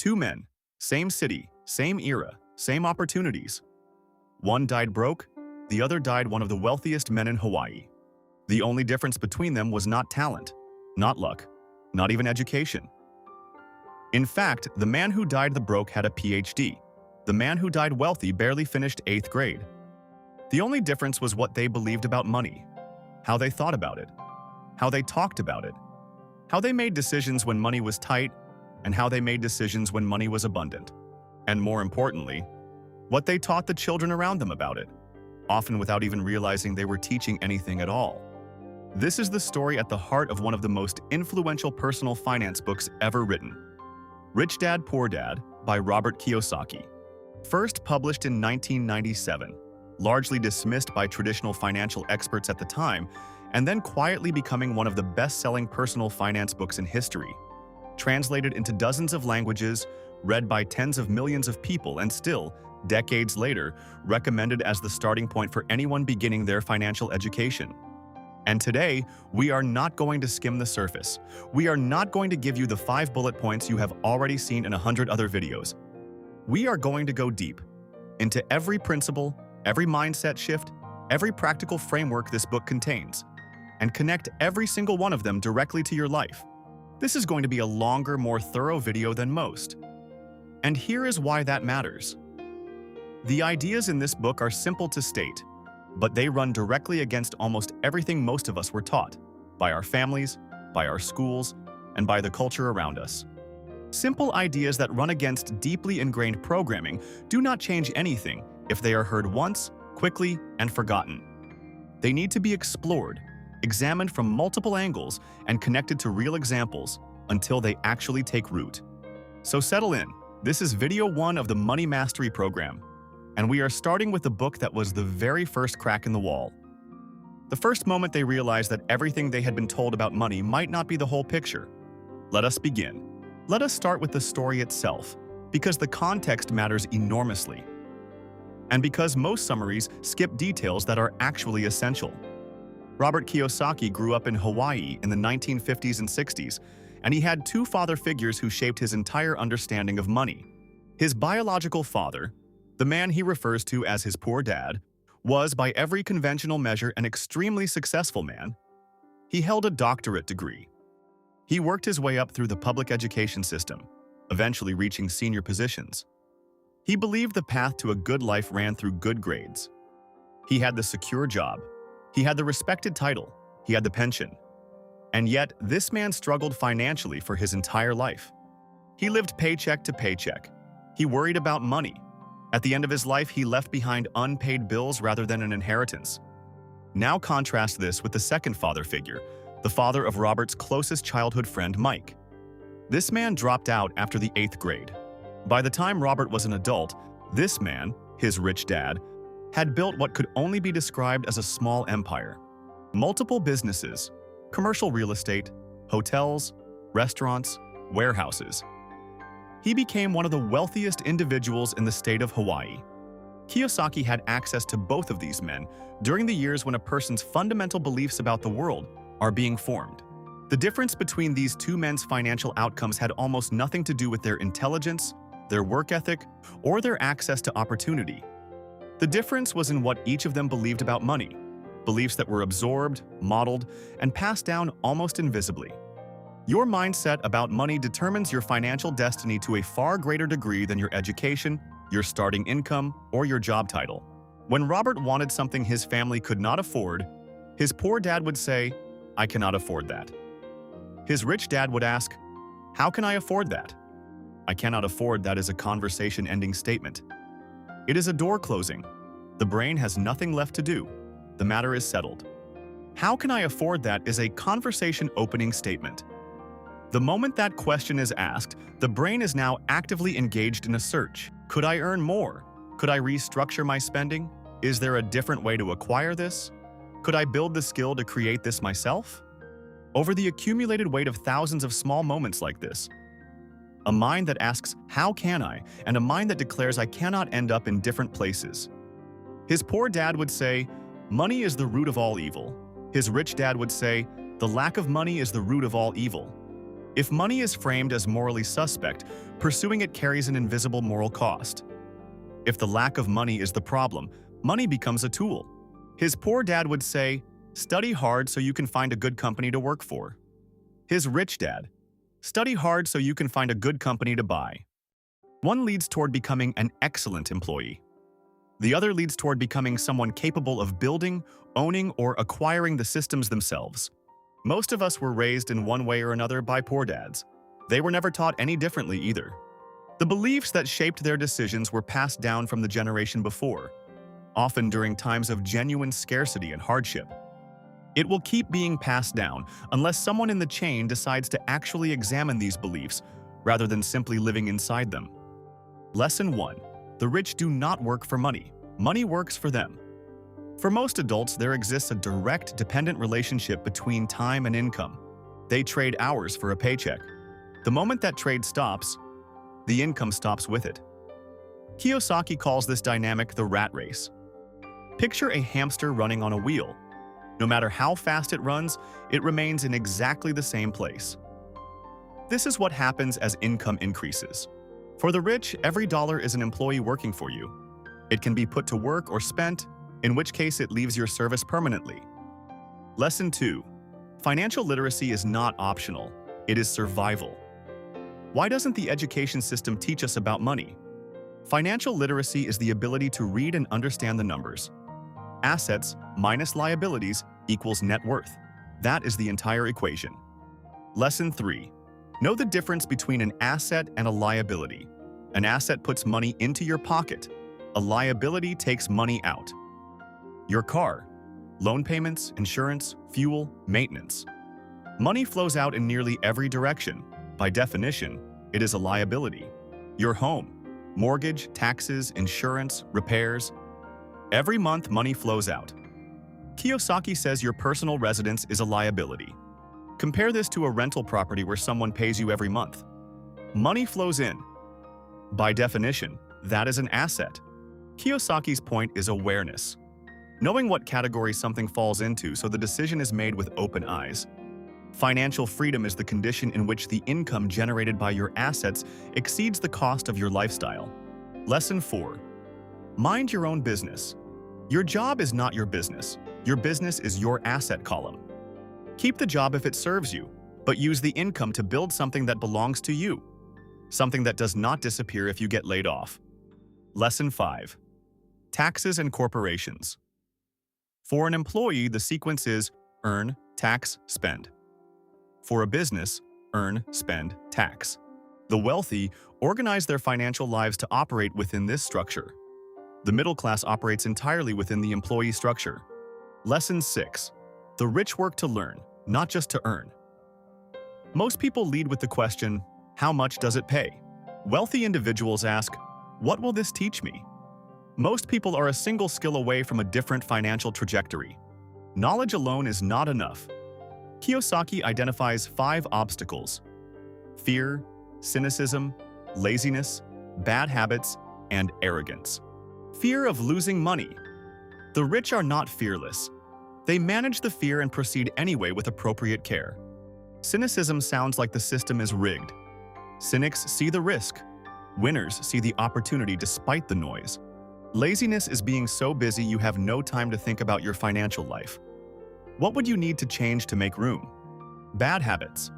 Two men, same city, same era, same opportunities. One died broke, the other died one of the wealthiest men in Hawaii. The only difference between them was not talent, not luck, not even education. In fact, the man who died the broke had a PhD. The man who died wealthy barely finished 8th grade. The only difference was what they believed about money, how they thought about it, how they talked about it, how they made decisions when money was tight, and how they made decisions when money was abundant. And more importantly, what they taught the children around them about it, often without even realizing they were teaching anything at all. This is the story at the heart of one of the most influential personal finance books ever written, Rich Dad, Poor Dad by Robert Kiyosaki. First published in 1997, largely dismissed by traditional financial experts at the time, and then quietly becoming one of the best-selling personal finance books in history. Translated into dozens of languages, read by tens of millions of people, and still, decades later, recommended as the starting point for anyone beginning their financial education. And today, we are not going to skim the surface. We are not going to give you the 5 bullet points you have already seen in 100 other videos. We are going to go deep into every principle, every mindset shift, every practical framework this book contains, and connect every single one of them directly to your life. This is going to be a longer, more thorough video than most. And here is why that matters. The ideas in this book are simple to state, but they run directly against almost everything most of us were taught, by our families, by our schools, and by the culture around us. Simple ideas that run against deeply ingrained programming do not change anything if they are heard once, quickly, and forgotten. They need to be explored, examined from multiple angles, and connected to real examples until they actually take root. So settle in. This is video 1 of the Money Mastery program, and we are starting with the book that was the very first crack in the wall. The first moment they realized that everything they had been told about money might not be the whole picture. Let us begin. Let us start with the story itself, because the context matters enormously, and because most summaries skip details that are actually essential. Robert Kiyosaki grew up in Hawaii in the 1950s and 60s, and he had 2 father figures who shaped his entire understanding of money. His biological father, the man he refers to as his poor dad, was by every conventional measure an extremely successful man. He held a doctorate degree. He worked his way up through the public education system, eventually reaching senior positions. He believed the path to a good life ran through good grades. He had the secure job. He had the respected title. He had the pension. And yet, this man struggled financially for his entire life. He lived paycheck to paycheck. He worried about money. At the end of his life, he left behind unpaid bills rather than an inheritance. Now contrast this with the second father figure, the father of Robert's closest childhood friend, Mike. This man dropped out after the 8th grade. By the time Robert was an adult, this man, his rich dad, had built what could only be described as a small empire. Multiple businesses, commercial real estate, hotels, restaurants, warehouses. He became one of the wealthiest individuals in the state of Hawaii. Kiyosaki had access to both of these men during the years when a person's fundamental beliefs about the world are being formed. The difference between these 2 men's financial outcomes had almost nothing to do with their intelligence, their work ethic, or their access to opportunity. The difference was in what each of them believed about money, beliefs that were absorbed, modeled, and passed down almost invisibly. Your mindset about money determines your financial destiny to a far greater degree than your education, your starting income, or your job title. When Robert wanted something his family could not afford, his poor dad would say, "I cannot afford that." His rich dad would ask, "How can I afford that?" "I cannot afford that" is a conversation-ending statement. It is a door closing. The brain has nothing left to do. The matter is settled. "How can I afford that" is a conversation-opening statement. The moment that question is asked, the brain is now actively engaged in a search. Could I earn more? Could I restructure my spending? Is there a different way to acquire this? Could I build the skill to create this myself? Over the accumulated weight of thousands of small moments like this, a mind that asks, "How can I?" and a mind that declares, "I cannot," end up in different places. His poor dad would say, "Money is the root of all evil." His rich dad would say, "The lack of money is the root of all evil." If money is framed as morally suspect, pursuing it carries an invisible moral cost. If the lack of money is the problem, money becomes a tool. His poor dad would say, "Study hard so you can find a good company to work for." His rich dad, "Study hard so you can find a good company to buy." One leads toward becoming an excellent employee. The other leads toward becoming someone capable of building, owning, or acquiring the systems themselves. Most of us were raised in one way or another by poor dads. They were never taught any differently either. The beliefs that shaped their decisions were passed down from the generation before, often during times of genuine scarcity and hardship. It will keep being passed down unless someone in the chain decides to actually examine these beliefs rather than simply living inside them. Lesson 1. The rich do not work for money. Money works for them. For most adults, there exists a direct, dependent relationship between time and income. They trade hours for a paycheck. The moment that trade stops, the income stops with it. Kiyosaki calls this dynamic the rat race. Picture a hamster running on a wheel. No matter how fast it runs, it remains in exactly the same place. This is what happens as income increases. For the rich, every dollar is an employee working for you. It can be put to work or spent, in which case it leaves your service permanently. Lesson 2. Financial literacy is not optional. It is survival. Why doesn't the education system teach us about money? Financial literacy is the ability to read and understand the numbers. Assets minus liabilities equals net worth. That is the entire equation. Lesson 3. Know the difference between an asset and a liability. An asset puts money into your pocket. A liability takes money out. Your car, loan payments, insurance, fuel, maintenance. Money flows out in nearly every direction. By definition, it is a liability. Your home, mortgage, taxes, insurance, repairs. Every month, money flows out. Kiyosaki says your personal residence is a liability. Compare this to a rental property where someone pays you every month. Money flows in. By definition, that is an asset. Kiyosaki's point is awareness. Knowing what category something falls into so the decision is made with open eyes. Financial freedom is the condition in which the income generated by your assets exceeds the cost of your lifestyle. Lesson 4. Mind your own business. Your job is not your business. Your business is your asset column. Keep the job if it serves you, but use the income to build something that belongs to you. Something that does not disappear if you get laid off. Lesson 5. Taxes and corporations. For an employee, the sequence is earn, tax, spend. For a business, earn, spend, tax. The wealthy organize their financial lives to operate within this structure. The middle class operates entirely within the employee structure. Lesson 6. The rich work to learn, not just to earn. Most people lead with the question, how much does it pay? Wealthy individuals ask, what will this teach me? Most people are a single skill away from a different financial trajectory. Knowledge alone is not enough. Kiyosaki identifies 5 obstacles: fear, cynicism, laziness, bad habits, and arrogance. Fear of losing money. The rich are not fearless. They manage the fear and proceed anyway with appropriate care. Cynicism sounds like the system is rigged. Cynics see the risk. Winners see the opportunity despite the noise. Laziness is being so busy you have no time to think about your financial life. What would you need to change to make room? Bad habits.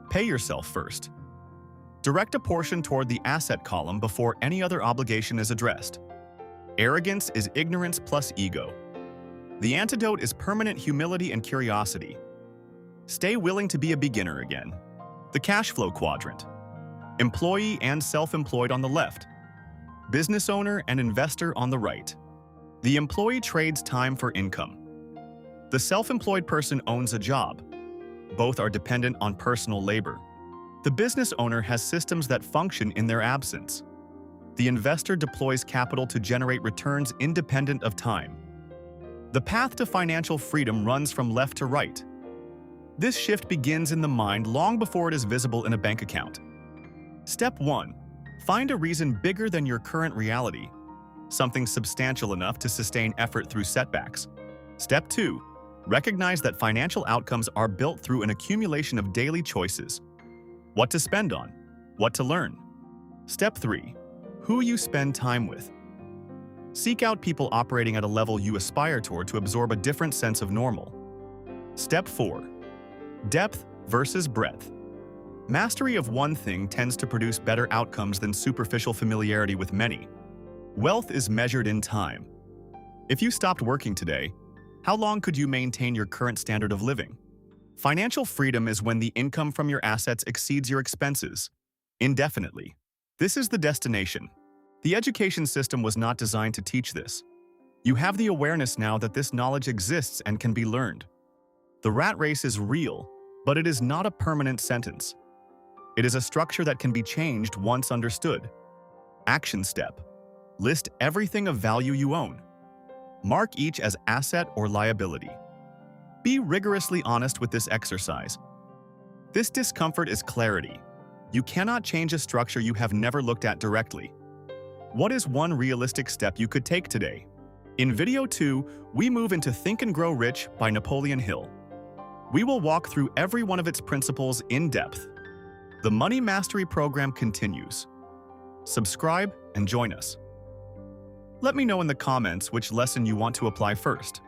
Pay yourself first. Direct a portion toward the asset column before any other obligation is addressed. Arrogance is ignorance plus ego. The antidote is permanent humility and curiosity. Stay willing to be a beginner again. The Cashflow Quadrant. Employee and self-employed on the left. Business owner and investor on the right. The employee trades time for income. The self-employed person owns a job. Both are dependent on personal labor. The business owner has systems that function in their absence. The investor deploys capital to generate returns independent of time. The path to financial freedom runs from left to right. This shift begins in the mind long before it is visible in a bank account. Step 1. Find a reason bigger than your current reality, something substantial enough to sustain effort through setbacks. Step 2. Recognize that financial outcomes are built through an accumulation of daily choices. What to spend on. What to learn. Step 3. Who you spend time with. Seek out people operating at a level you aspire toward to absorb a different sense of normal. Step 4. Depth versus breadth. Mastery of one thing tends to produce better outcomes than superficial familiarity with many. Wealth is measured in time. If you stopped working today, how long could you maintain your current standard of living? Financial freedom is when the income from your assets exceeds your expenses, indefinitely. This is the destination. The education system was not designed to teach this. You have the awareness now that this knowledge exists and can be learned. The rat race is real, but it is not a permanent sentence. It is a structure that can be changed once understood. Action step. List everything of value you own. Mark each as asset or liability. Be rigorously honest with this exercise. This discomfort is clarity. You cannot change a structure you have never looked at directly. What is one realistic step you could take today? In video 2, we move into Think and Grow Rich by Napoleon Hill. We will walk through every one of its principles in depth. The Money Mastery program continues. Subscribe and join us. Let me know in the comments which lesson you want to apply first.